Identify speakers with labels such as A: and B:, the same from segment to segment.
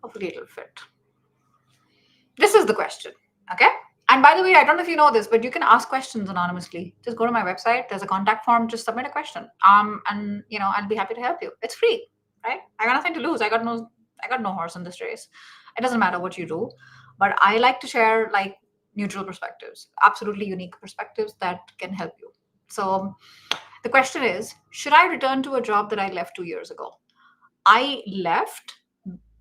A: Hopefully it'll fit. This is the question. Okay. And by the way, I don't know if you know this, but you can ask questions anonymously. Just go to my website. There's a contact form. Just submit a question. And I'll be happy to help you. It's free, right? I got nothing to lose. I got no horse in this race. It doesn't matter what you do, but I like to share like neutral perspectives, absolutely unique perspectives that can help you. So the question is, should I return to a job that I left 2 years ago? I left.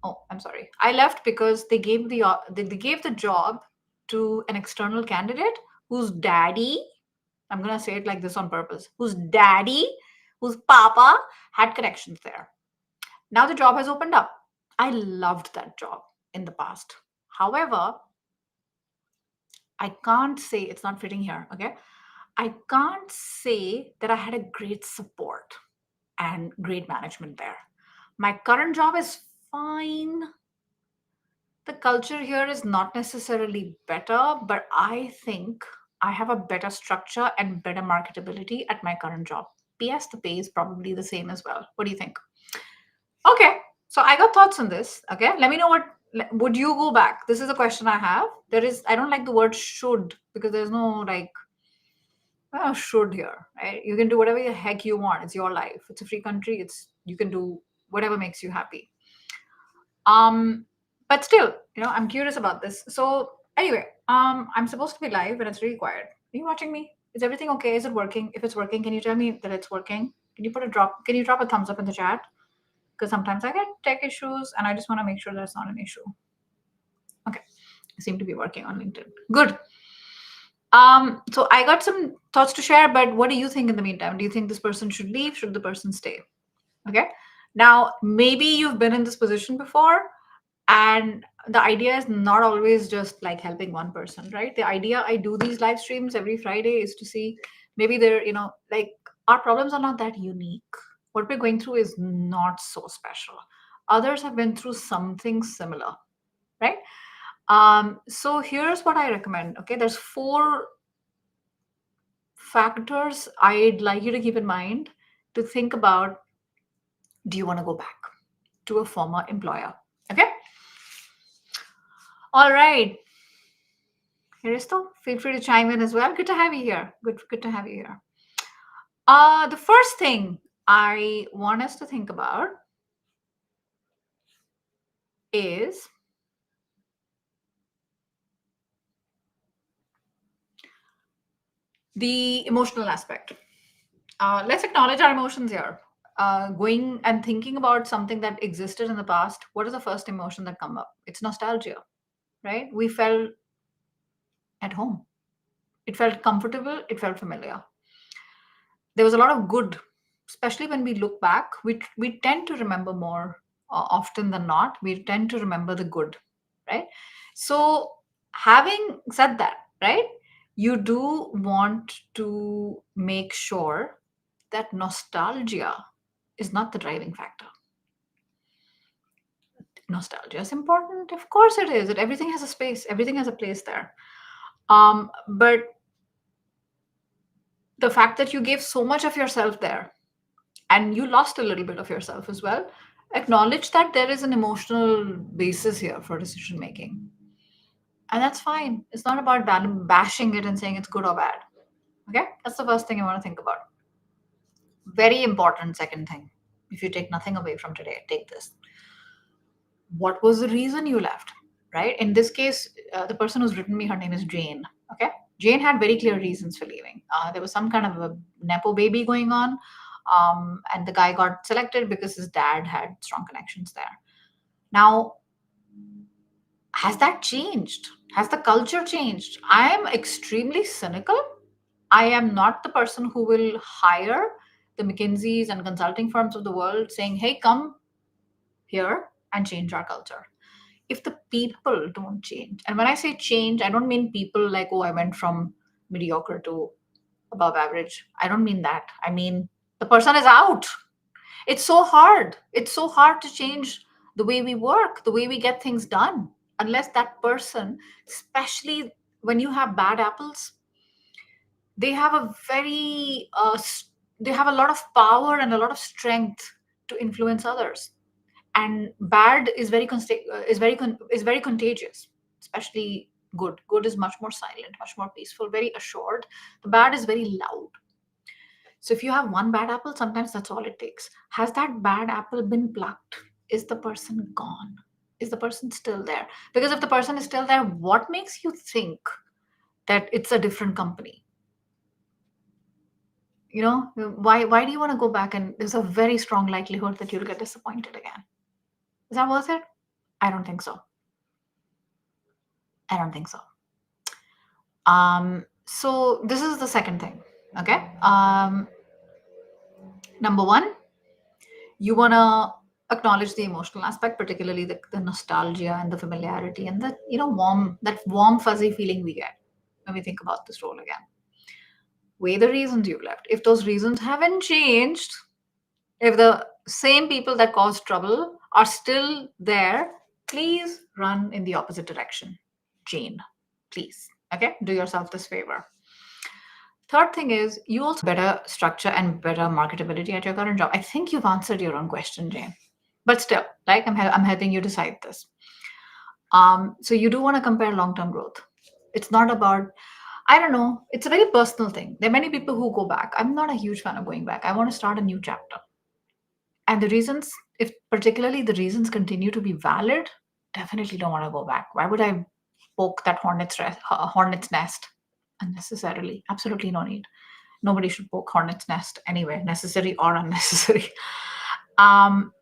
A: Oh, I'm sorry. I left because they gave the job to an external candidate whose daddy, I'm gonna say it like this on purpose, whose papa had connections there. Now the job has opened up. I loved that job in the past. However, I can't say it's not fitting here. Okay, I can't say that I had a great support and great management there. My current job is fine. The culture here is not necessarily better, but I think I have a better structure and better marketability at my current job. PS, the pay is probably the same as well. What do you think? Okay, so I got thoughts on this. Okay, let me know what would you go back? This is a question I have. I don't like the word should because there's no like should here, right? You can do whatever the heck you want. It's your life. It's a free country. You can do whatever makes you happy. Um, but still, I'm curious about this. So anyway, I'm supposed to be live and it's really quiet. Are you watching me? Is everything okay? Is it working? If it's working, can you tell me that it's working? Can you drop a thumbs up in the chat? Because sometimes I get tech issues and I just want to make sure that's not an issue. Okay. I seem to be working on LinkedIn. Good. So I got some thoughts to share, but what do you think in the meantime? Do you think this person should leave? Should the person stay? Okay. Now, maybe you've been in this position before, and the idea is not always just like helping one person, right? The idea I do these live streams every Friday is to see maybe like our problems are not that unique. What we're going through is not so special. Others have been through something similar, right? So here's what I recommend. Okay, there's 4 factors I'd like you to keep in mind to think about. Do you want to go back to a former employer? Okay. All right. Haristo, feel free to chime in as well. Good to have you here. Good to have you here. The first thing I want us to think about is the emotional aspect. Let's acknowledge our emotions here. Going and thinking about something that existed in the past, what is the first emotion that come up? It's nostalgia, right? We felt at home. It felt comfortable. It felt familiar. There was a lot of good, especially when we look back. We tend to remember more often than not. We tend to remember the good, right? So, having said that, right, you do want to make sure that nostalgia is not the driving factor. Nostalgia is important, of course it is. Everything has a space, everything has a place there. But the fact that you gave so much of yourself there and you lost a little bit of yourself as well, acknowledge that there is an emotional basis here for decision making, and that's fine. It's not about bashing it and saying it's good or bad. Okay, that's the first thing you want to think about. Very important second thing, if you take nothing away from today, take this. What was the reason you left? Right, in this case, the person who's written me, her name is Jane. Okay, Jane had very clear reasons for leaving. There was some kind of a nepo baby going on, and the guy got selected because his dad had strong connections there. Now, has that changed? Has the culture changed? I am extremely cynical. I am not the person who will hire the McKinseys and consulting firms of the world saying, hey, come here and change our culture. If the people don't change, and when I say change, I don't mean people like, oh, I went from mediocre to above average. I don't mean that. I mean, the person is out. It's so hard. It's so hard to change the way we work, the way we get things done, unless that person, especially when you have bad apples, they have a they have a lot of power and a lot of strength to influence others. and bad is very contagious, especially good is much more silent, much more peaceful, very assured. The bad is very loud. So if you have one bad apple, sometimes that's all it takes. Has that bad apple been plucked? Is the person gone? Is the person still there? Because if the person is still there, what makes you think that it's a different company? You know, why do you want to go back? And there's a very strong likelihood that you'll get disappointed again. Is that worth it? I don't think so. I don't think so. So this is the second thing. Okay. Number one, you want to acknowledge the emotional aspect, particularly the nostalgia and the familiarity and the warm fuzzy feeling we get when we think about this role again. Weigh the reasons you've left. If those reasons haven't changed, if the same people that caused trouble are still there, please run in the opposite direction. Jane, please. Okay, do yourself this favor. Third thing is, you also better structure and better marketability at your current job. I think you've answered your own question, Jane. But still, like I'm helping you decide this. So you do want to compare long-term growth. It's not about, I don't know, it's a very personal thing. There are many people who go back. I'm not a huge fan of going back. I want to start a new chapter. And the reasons, if particularly the reasons continue to be valid, definitely don't want to go back. Why would I poke that hornet's nest unnecessarily? Absolutely no need. Nobody should poke hornet's nest anyway, necessary or unnecessary. Um,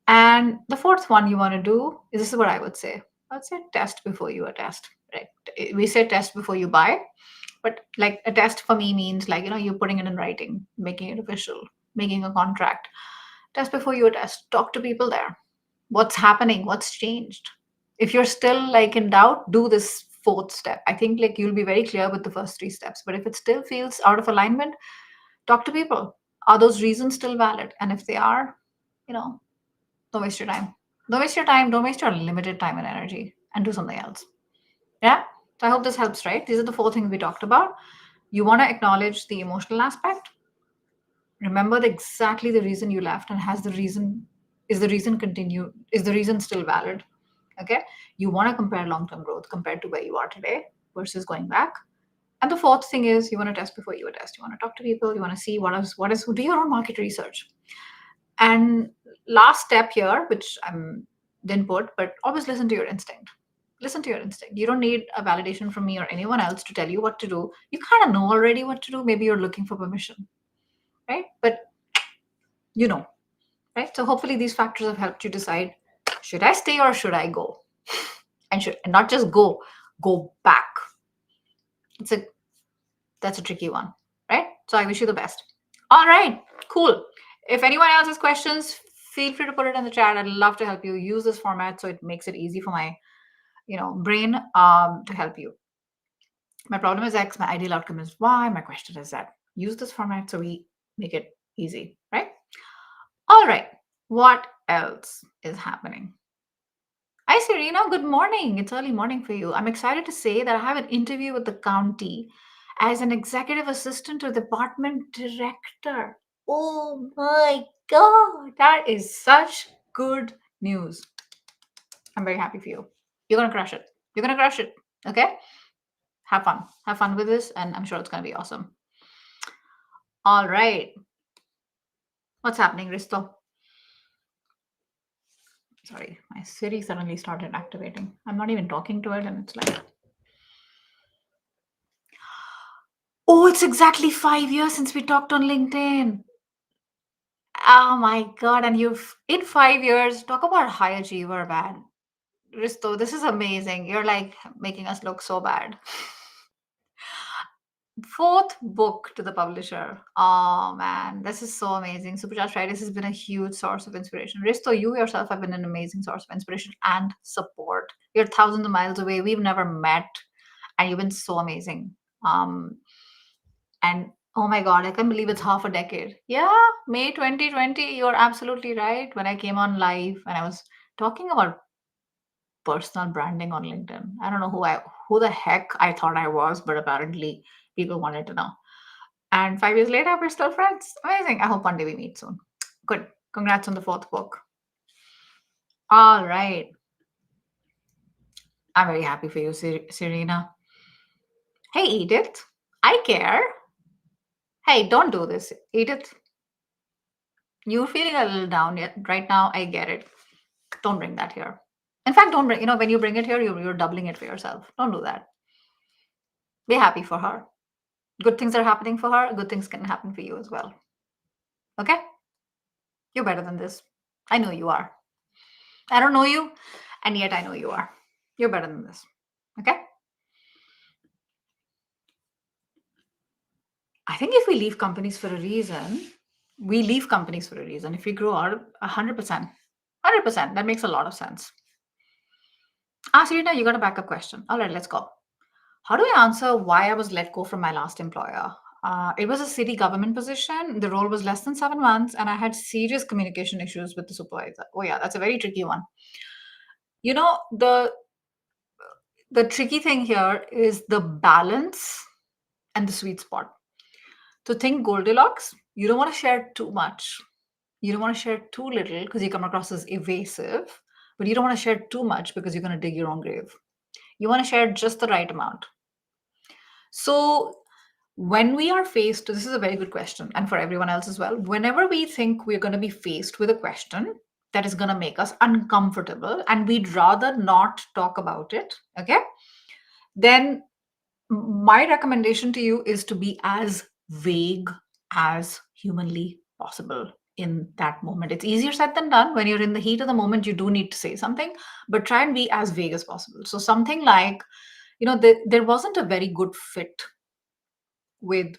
A: and the fourth one you want to do is, this is what I would say. I'd say test before you attest. Right? We say test before you buy, but like a test for me means like you're putting it in writing, making it official, making a contract. Test before you attest. Talk to people there. What's happening? What's changed? If you're still like in doubt, do this fourth step. I think like you'll be very clear with the first three steps. But if it still feels out of alignment, talk to people. Are those reasons still valid? And if they are, don't waste your time. Don't waste your time. Don't waste your limited time and energy and do something else. Yeah. So I hope this helps, right? These are the four things we talked about. You want to acknowledge the emotional aspect. Remember exactly the reason you left, and is the reason still valid? Okay. You want to compare long-term growth compared to where you are today versus going back. And the fourth thing is, you want to test before you attest. You want to talk to people. You want to see do your own market research. And last step here, which I didn't put, but always listen to your instinct. Listen to your instinct. You don't need a validation from me or anyone else to tell you what to do. You kind of know already what to do. Maybe you're looking for permission, right? But right? So hopefully these factors have helped you decide, should I stay or should I go? And not just go back. That's a tricky one, right? So I wish you the best. All right, cool. If anyone else has questions, feel free to put it in the chat. I'd love to help you use this format so it makes it easy for my brain to help you. My problem is X, my ideal outcome is Y, my question is Z. Use this format so we make it easy, right? All right, what else is happening? Hi, Serena. Good morning. It's early morning for you. I'm excited to say that I have an interview with the county as an executive assistant to the department director. Oh my God. That is such good news. I'm very happy for you. You're going to crush it. You're going to crush it. Okay? Have fun. Have fun with this, and I'm sure it's going to be awesome. All right. What's happening, Risto? Sorry, my Siri suddenly started activating. I'm not even talking to it, and it's like, oh, it's exactly 5 years since we talked on LinkedIn. Oh my God. And in 5 years, talk about high achiever, man. Risto, this is amazing. You're like making us look so bad. Fourth book to the publisher. Oh man, this is so amazing. Supercharged Fridays has been a huge source of inspiration. Risto, you yourself have been an amazing source of inspiration and support. You're thousands of miles away. We've never met, and you've been so amazing. And oh my God, I can't believe it's half a decade. Yeah, May 2020. You're absolutely right. When I came on live and I was talking about personal branding on LinkedIn. I don't know who the heck I thought I was, but apparently people wanted to know. And 5 years later, we're still friends. Amazing. I hope one day we meet soon. Good. Congrats on the fourth book. All right. I'm very happy for you, Serena. Hey, Edith. I care. Hey, don't do this, Edith. You're feeling a little down yet right now. I get it. Don't bring that here. In fact, don't bring. When you bring it here, you're doubling it for yourself. Don't do that. Be happy for her. Good things are happening for her. Good things can happen for you as well. Okay? You're better than this. I know you are. I don't know you, and yet I know you are. You're better than this. Okay? I think if we leave companies for a reason, we leave companies for a reason. If we grow out 100%, 100%, that makes a lot of sense. Serena, you got a backup question. All right, let's go. How do I answer why I was let go from my last employer? It was a city government position. The role was less than 7 months, and I had serious communication issues with the supervisor. Oh, yeah, that's a very tricky one. You know, the tricky thing here is the balance and the sweet spot. So think Goldilocks. You don't want to share too much. You don't want to share too little because you come across as evasive, but you don't want to share too much because you're going to dig your own grave. You want to share just the right amount. So when we are faced, this is a very good question, and for everyone else as well, whenever we think we're going to be faced with a question that is going to make us uncomfortable and we'd rather not talk about it, okay, then my recommendation to you is to be as vague as humanly possible in that moment. It's easier said than done. When you're in the heat of the moment, you do need to say something, but try and be as vague as possible. So something like, there wasn't a very good fit with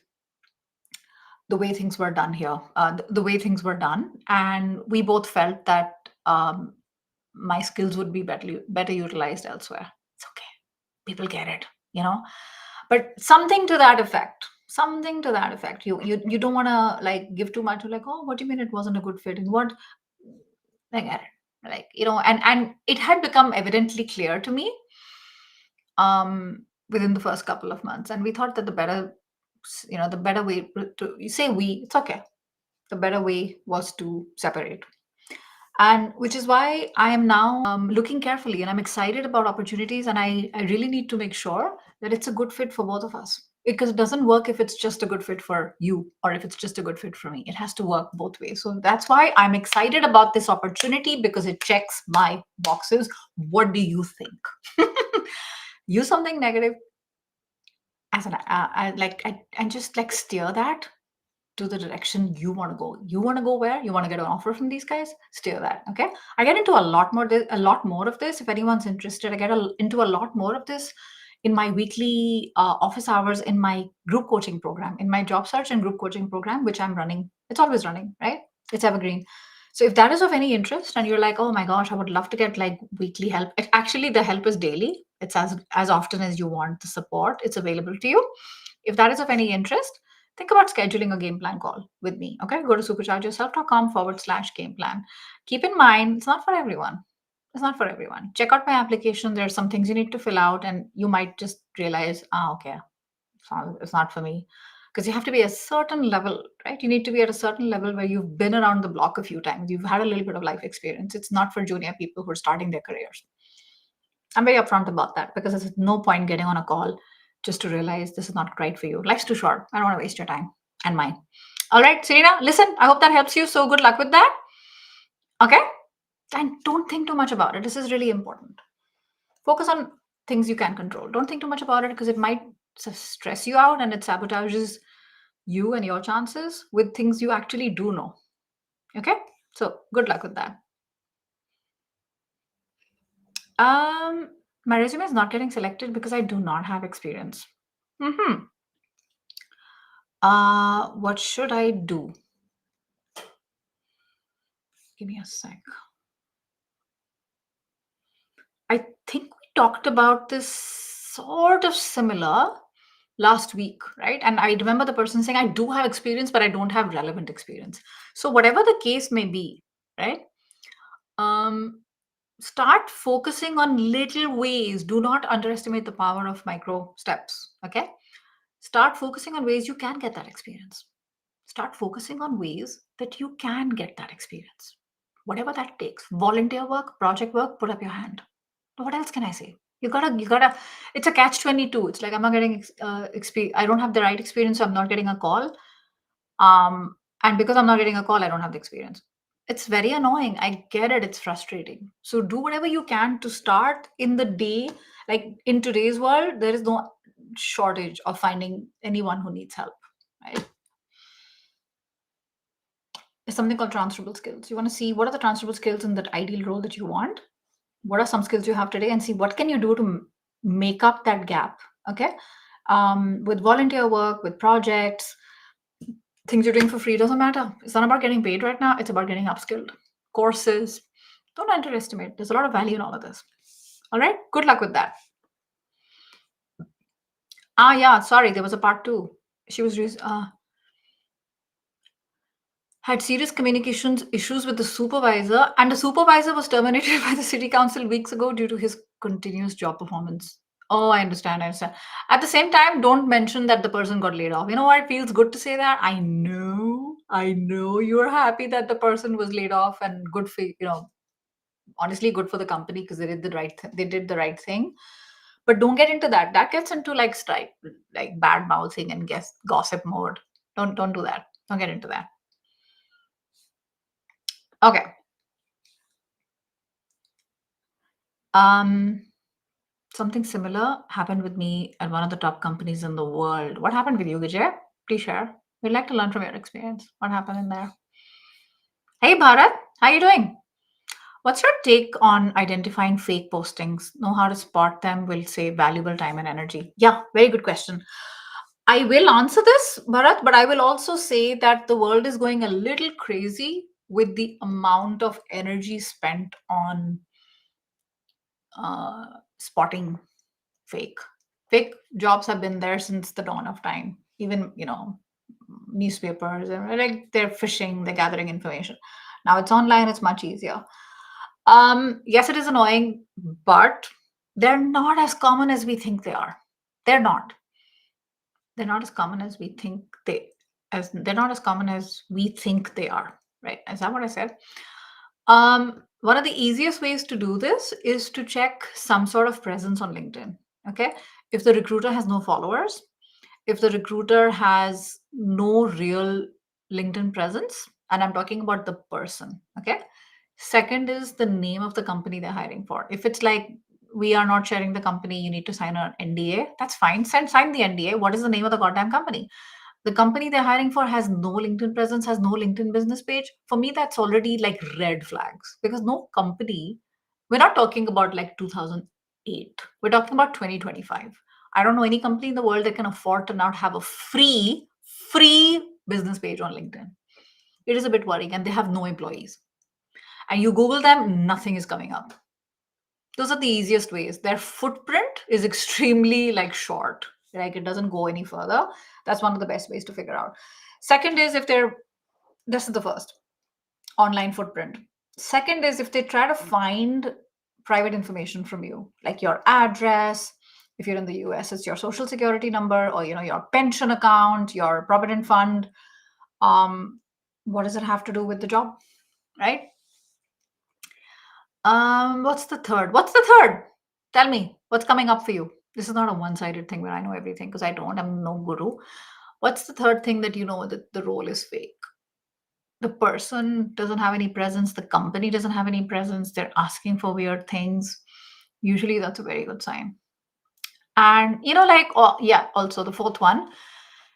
A: the way things were done here, the way things were done, and we both felt that my skills would be better utilized elsewhere. It's okay. People get it, but something to that effect. Something to that effect. You don't want to like give too much. Like, oh, what do you mean it wasn't a good fit? And what? I get it. Like, and it had become evidently clear to me within the first couple of months, and we thought that the better way to you say we. It's okay. The better way was to separate. And which is why I am now looking carefully and I'm excited about opportunities. And I really need to make sure that it's a good fit for both of us. Because it doesn't work if it's just a good fit for you or if it's just a good fit for me. It has to work both ways. So that's why I'm excited about this opportunity because it checks my boxes. What do you think? Use something negative as and just like steer that to the direction you want to go. You want to go where? You want to get an offer from these guys? Steer that. Okay. I get into a lot more of this. If anyone's interested, I get into a lot more of this in my weekly office hours in my group coaching program, in my job search and group coaching program, which I'm running. It's always running, right? It's evergreen. So if that is of any interest and you're like, oh my gosh, I would love to get like weekly help. Actually, the help is daily. It's as often as you want the support. It's available to you. If that is of any interest, think about scheduling a game plan call with me. Okay. Go to superchargeyourself.com/game plan. Keep in mind, it's not for everyone. It's not for everyone. Check out my application. There are some things you need to fill out, and you might just realize, okay, it's not for me. Because you have to be a certain level, right? You need to be at a certain level where you've been around the block a few times. You've had a little bit of life experience. It's not for junior people who are starting their careers. I'm very upfront about that because there's no point getting on a call just to realize this is not right for you. Life's too short. I don't want to waste your time and mine. All right, Serena, listen, I hope that helps you. So good luck with that. Okay? And don't think too much about it. This is really important. Focus on things you can control. Don't think too much about it because it might stress you out and it sabotages you and your chances with things you actually do know. Okay? So good luck with that. My resume is not getting selected because I do not have experience. What should I do? Give me a sec. I think we talked about this sort of similar last week, right? And I remember the person saying, I do have experience, but I don't have relevant experience. So whatever the case may be, right? Start focusing on little ways. Do not underestimate the power of micro steps. Okay. Start focusing on ways you can get that experience. Start focusing on ways that you can get that experience. whatever that takes. Volunteer work, project work, put up your hand. What else can I say? You gotta. It's a catch-22. It's like I'm not getting experience. I don't have the right experience, so I'm not getting a call. And because I'm not getting a call, I don't have the experience. It's very annoying. I get it. It's frustrating. So do whatever you can to start in the day. Like in today's world, there is no shortage of finding anyone who needs help. Right? It's something called transferable skills. You want to see what are the transferable skills in that ideal role that you want. What are some skills you have today, and see what can you do to make up that gap. Okay, with volunteer work, with projects, things you're doing for free, doesn't matter. It's not about getting paid right now. It's about getting upskilled. Courses, don't underestimate. There's a lot of value in all of this. All right, good luck with that. Yeah, sorry, there was a part two. She was had serious communications issues with the supervisor, and the supervisor was terminated by the city council weeks ago due to his continuous job performance. Oh, I understand. I understand. At the same time, don't mention that the person got laid off. You know what? It feels good to say that. I know you're happy that the person was laid off, and good for honestly, good for the company because they did the right thing. But don't get into that. That gets into like strike, like bad mouthing and gossip mode. Don't do that. Don't get into that. Okay. Um, Something similar happened with me at one of the top companies in the world. What happened with you, Vijay? Please share. We'd like to learn from your experience. What happened in there? Hey, Bharat, how you doing? What's your take on identifying fake postings? Know how to spot them will save valuable time and energy. Yeah, very good question. I will answer this, Bharat, but I will also say that the world is going a little crazy with the amount of energy spent on spotting fake. Fake jobs have been there since the dawn of time. Even newspapers and like they're fishing, they're gathering information. Now it's online, it's much easier. Yes, it is annoying, but they're not as common as we think they are. They're not. They're not as common as we think they're not as common as we think they are. Right? Is that what I said? One of the easiest ways to do this is to check some sort of presence on LinkedIn. Okay. If the recruiter has no followers, if the recruiter has no real LinkedIn presence, and I'm talking about the person. Okay. Second is the name of the company they're hiring for. If it's like, we are not sharing the company, you need to sign an NDA, that's fine. Sign the NDA. What is the name of the goddamn company? The company they're hiring for has no LinkedIn presence, has no LinkedIn business page. For me, that's already like red flags because no company, we're not talking about like 2008, we're talking about 2025. I don't know any company in the world that can afford to not have a free business page on LinkedIn. It is a bit worrying, and they have no employees. And you Google them, nothing is coming up. Those are the easiest ways. Their footprint is extremely like short, like it doesn't go any further. That's one of the best ways to figure out. Second is if they're this is the first online footprint. Second is if they try to find private information from you, like your address. If you're in the US, it's your social security number, or your pension account, your provident fund. What does it have to do with the job, right? What's the third? What's the third? Tell me, what's coming up for you? This is not a one-sided thing where I know everything because I don't. I'm no guru. What's the third thing that you know that the role is fake? The person doesn't have any presence. The company doesn't have any presence. They're asking for weird things. Usually, that's a very good sign. And yeah. Also, the fourth one,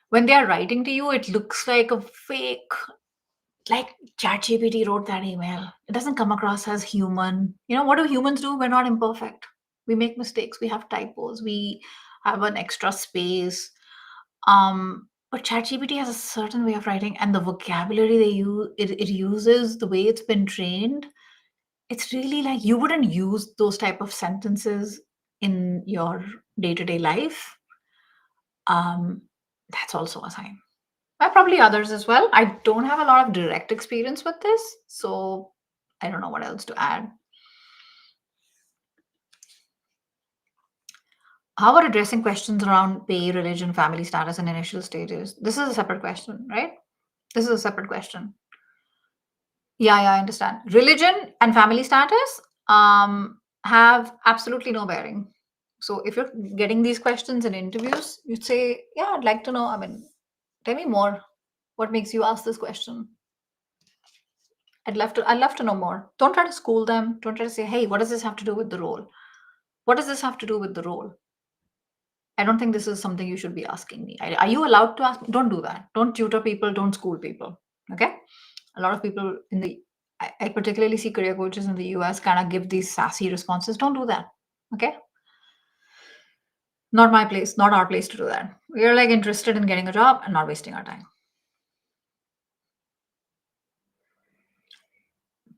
A: when they are writing to you, it looks like a fake, like ChatGPT wrote that email. It doesn't come across as human. What do humans do? We're not imperfect. We make mistakes. We have typos. We have an extra space. But ChatGPT has a certain way of writing, and the vocabulary it uses, the way it's been trained. It's really like you wouldn't use those type of sentences in your day-to-day life. That's also a sign. Probably others as well. I don't have a lot of direct experience with this, so I don't know what else to add. How about addressing questions around pay, religion, family status, and initial stages? This is a separate question, right? This is a separate question. Yeah, I understand. Religion and family status have absolutely no bearing. So if you're getting these questions in interviews, you'd say, "Yeah, I'd like to know. I mean, tell me more. What makes you ask this question? I'd love to know more." Don't try to school them. Don't try to say, "Hey, what does this have to do with the role? What does this have to do with the role?" I don't think this is something you should be asking me. Are you allowed to ask me? Don't do that. Don't tutor people. Don't school people. Okay? A lot of people in the I particularly see career coaches in the US kind of give these sassy responses. Don't do that. Okay? Not my place, not our place to do that. We're like interested in getting a job and not wasting our time.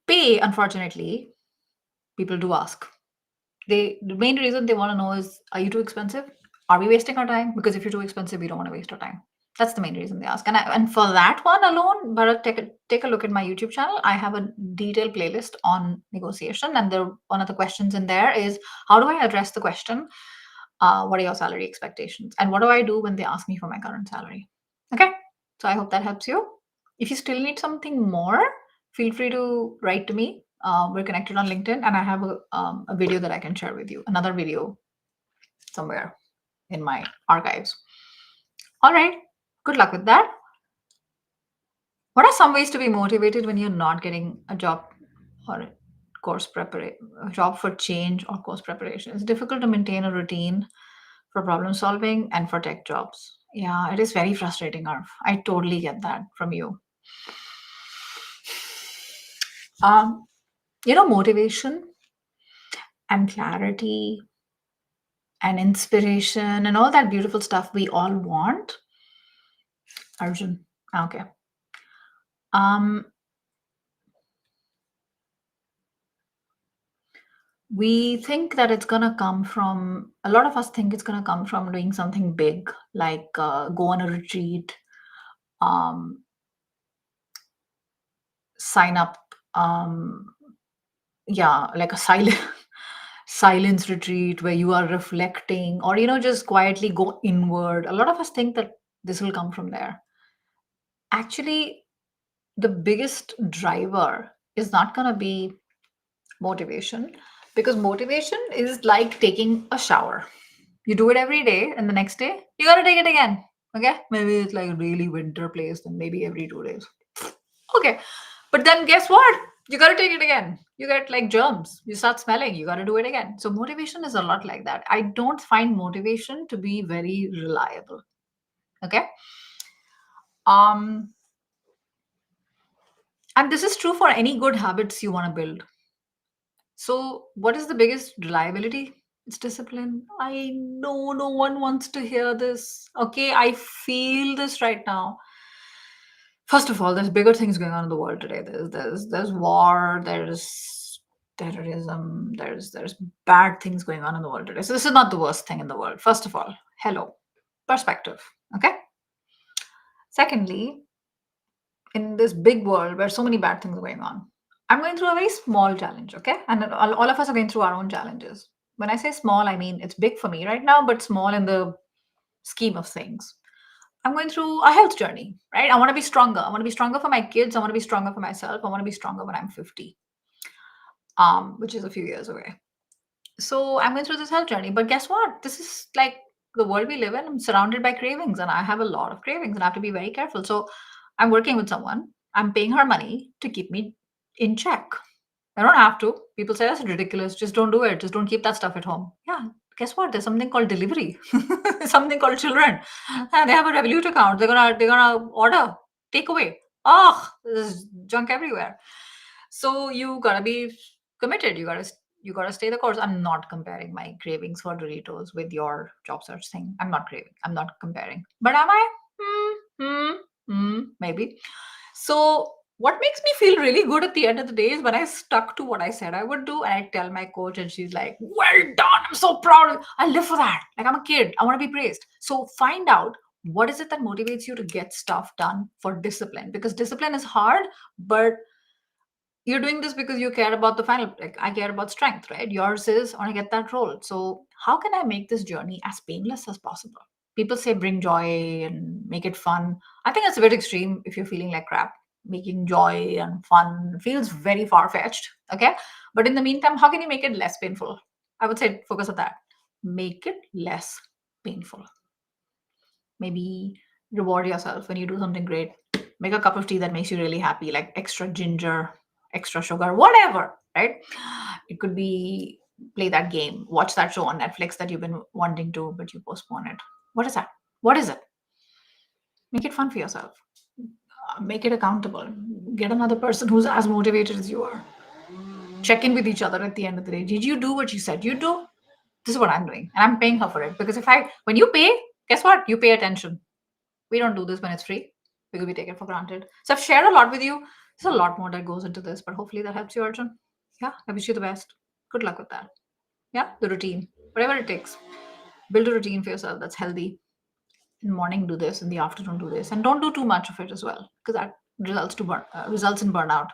A: Pay, unfortunately, people do ask. The main reason they want to know is, are you too expensive? Are we wasting our time? Because if you're too expensive, we don't want to waste our time. That's the main reason they ask. And for that one alone, Bharat, take a look at my YouTube channel. I have a detailed playlist on negotiation, and one of the questions in there is, how do I address the question? What are your salary expectations? And what do I do when they ask me for my current salary? Okay. So I hope that helps you. If you still need something more, feel free to write to me. We're connected on LinkedIn, and I have a video that I can share with you, another video somewhere in my archives. All right. Good luck with that. What are some ways to be motivated when you're not getting a job or course preparation, a job for change or course preparation? It's difficult to maintain a routine for problem solving and for tech jobs. Yeah, it is very frustrating, Arf. I totally get that from you. Um, Motivation and clarity and inspiration and all that beautiful stuff we all want. Arjun. Okay. Um, we think that it's gonna come from a lot of us think it's gonna come from doing something big, like go on a retreat, um, sign up, um, yeah, like a silent silence retreat where you are reflecting, or just quietly go inward. A lot of us think that this will come from there. Actually, the biggest driver is not gonna be motivation, because motivation is like taking a shower. You do it every day, and the next day you gotta take it again. Okay, maybe it's like a really winter place, then maybe every 2 days. Okay, but then guess what? You gotta take it again. You get like germs. You start smelling. You gotta do it again. So motivation is a lot like that. I don't find motivation to be very reliable. Okay, um, and this is true for any good habits you want to build. So, what is the biggest reliability? It's discipline. I know no one wants to hear this. Okay, I feel this right now. First of all, there's bigger things going on in the world today. There's war. There's terrorism. There's bad things going on in the world today. So this is not the worst thing in the world. First of all, hello, perspective. Okay. Secondly, in this big world where so many bad things are going on, I'm going through a very small challenge, okay? And then all of us are going through our own challenges. When I say small, I mean it's big for me right now, but small in the scheme of things. I'm going through a health journey, right? I want to be stronger. I want to be stronger for my kids. I want to be stronger for myself. I want to be stronger when I'm 50, which is a few years away. So I'm going through this health journey. But guess what? This is like the world we live in. I'm surrounded by cravings, and I have a lot of cravings, and I have to be very careful. So I'm working with someone. I'm paying her money to keep me in check. I don't have to. People say that's ridiculous. Just don't do it. Just don't keep that stuff at home. Yeah. Guess what? There's something called delivery. Something called children. And they have a Revolut account. They're gonna order takeaway. Oh, there's junk everywhere. So you gotta be committed. You gotta stay the course. I'm not comparing my cravings for Doritos with your job search thing. I'm not craving. I'm not comparing. But am I? Maybe. So what makes me feel really good at the end of the day is when I stuck to what I said I would do, and I tell my coach, and she's like, "Well done! I'm so proud. I live for that. Like I'm a kid. I want to be praised." So find out what is it that motivates you to get stuff done for discipline, because discipline is hard, but you're doing this because you care about the final. Like I care about strength, right? Yours is I want to get that role. So how can I make this journey as painless as possible? People say bring joy and make it fun. I think that's a bit extreme if you're feeling like crap. making joy and fun feels very far-fetched. Okay. But in the meantime, how can you make it less painful? I would say focus on that. Make it less painful. Maybe reward yourself when you do something great. Make a cup of tea that makes you really happy, like extra ginger, extra sugar, whatever, right? It could be play that game, watch that show on Netflix that you've been wanting to, but you postpone it. What is that? What is it? Make it fun for yourself. Make it accountable. Get another person who's as motivated as you are. Check in with each other at the end of the day. Did you do what you said you'd do? This is what I'm doing. And I'm paying her for it. Because when you pay, guess what? You pay attention. We don't do this when it's free because we take it for granted. So I've shared a lot with you. There's a lot more that goes into this, but hopefully that helps you, Arjun. Yeah, I wish you the best. Good luck with that. Yeah, the routine, whatever it takes. Build a routine for yourself that's healthy. In the morning, do this. In the afternoon, do this, and don't do too much of it as well, because that results in burnout.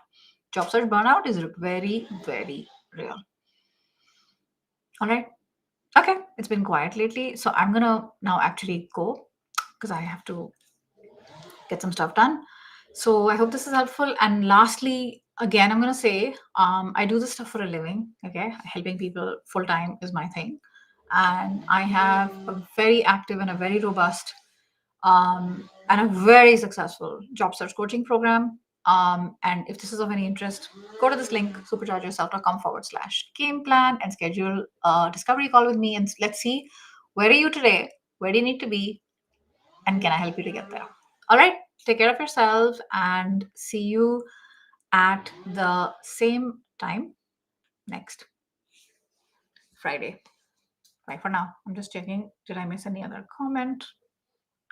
A: Job search burnout is very, very real. All right. Okay, it's been quiet lately, so I'm gonna now actually go because I have to get some stuff done. So I hope this is helpful. And lastly, again, I'm going to say I do this stuff for a living. Okay. Helping people full time is my thing. And I have a very active and a very robust and a very successful job search coaching program. And if this is of any interest, go to this link, superchargeyourself.com/game plan, and schedule a discovery call with me. And let's see, where are you today? Where do you need to be? And can I help you to get there? All right. Take care of yourself and see you at the same time next Friday. Bye for now. I'm just checking. Did I miss any other comment?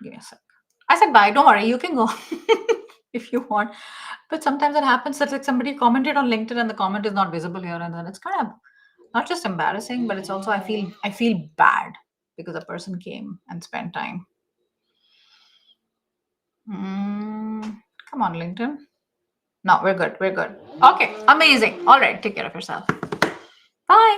A: Give me a sec. I said bye. Don't worry. You can go if you want. But sometimes it happens that like somebody commented on LinkedIn and the comment is not visible here, and then it's kind of not just embarrassing, but it's also I feel bad because a person came and spent time. Come on, LinkedIn. No, we're good. We're good. Okay, amazing. All right, take care of yourself. Bye.